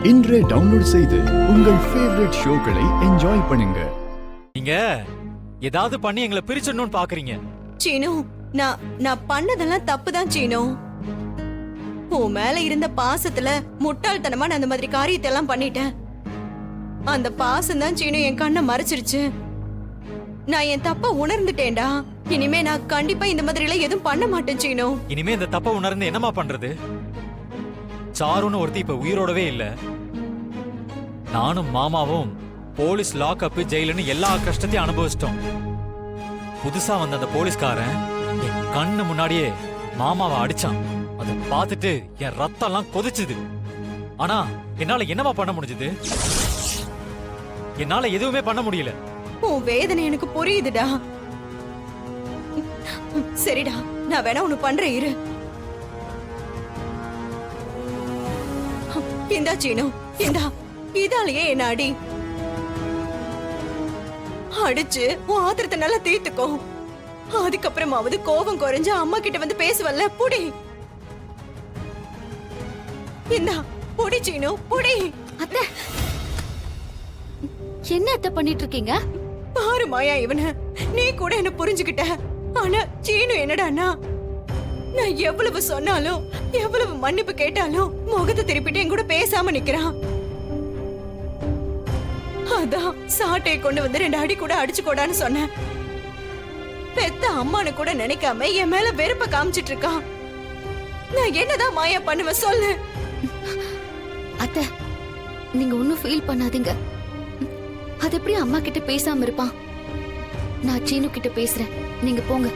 இன்றே டவுன்லோட் செய்து உங்கள் ஃபேவரட் ஷோக்களை என்ஜாய் பண்ணுங்க. நீங்க ஏதாவது பண்ணி எங்களை பிரிச்சிடணும்னு பாக்குறீங்க. சீனு, நான் பண்ணதெல்லாம் தப்புதான் சீனு. உன் மேல இருந்த பாசத்துல முட்டாள்தனமா நான் அந்த மாதிரி காரியத்தை எல்லாம் பண்ணிட்டேன். அந்த பாசம் தான் சீனு என் கண்ணை மறைச்சிருச்சு. நான் என் தப்ப உணர்ந்துட்டேன்டா. இனிமே நான் கண்டிப்பா இந்த மாதிரி எல்லாம் எதுவும் பண்ண மாட்டேன் சீனு. இனிமே இந்த தப்ப உணர்ந்து என்னமா பண்றது? சாருன்னு ஒருத்தி இப்ப உயிரோடவே இல்ல. நானும் மாமாவும் போலீஸ் லாக்அப் ஜெயிலுன்னு எல்லா கஷ்டத்தையும் அனுபவிச்சிட்டோம். புதுசா வந்த அந்த போலீஸ்காரன் என் கண்ணு முன்னாடியே மாமாவை அடிச்சான். அதை பார்த்துட்டு என் ரத்தம் எல்லாம் கொதிச்சுது. ஆனா என்னால என்னமா பண்ண முடிஞ்சது? என்னால எதுவுமே பண்ண முடியல. உன் வேதனை எனக்கு புரியுதுடா. சரிடா, நான் வேணா ஒண்ணு பண்றேன், இரு. இந்தா சீனு, இந்தா. இதாலேயே என்ன அடி. அடிச்சு உன் ஆத்திரத்தை நல்லா தீர்த்துக்கோ. அதுக்கப்புறமாவது கோபம் குறைஞ்சு அம்மா கிட்ட வந்து பேசுவல்ல. புடி, இந்தா புடி சீனு, புடி. அத்தை, என்ன அத்தை பண்ணிட்டு இருக்கீங்க? பாரு மாயா, இவன நீ கூட என்ன புரிஞ்சுக்கிட்ட. ஆனா சீனு என்னடான்னா, நான் எவ்வளவு சொன்னாலும் எவ்வளவு மன்னிப்பு கேட்டாலும் முகத்தை திருப்பிட்டு என் கூட பேசாம நிக்கிறான். அதான் சாட்டையை கொண்டு வந்து 2 அடி கூட அடிச்சுக்கோடான்னு சொன்னேன். பெத்த அம்மானு கூட நினைக்காம என் மேல வெறுப்ப காமிச்சிட்டு இருக்கான். நான் என்னதான் மாயா பண்ணுவேன் சொல்லு. அத்தை, நீங்க ஒன்னும் ஃபீல் பண்ணாதீங்க. அது எப்படி அம்மா கிட்ட பேசாம இருப்பான்? நான் சீனு கிட்ட பேசுறேன், நீங்க போங்க.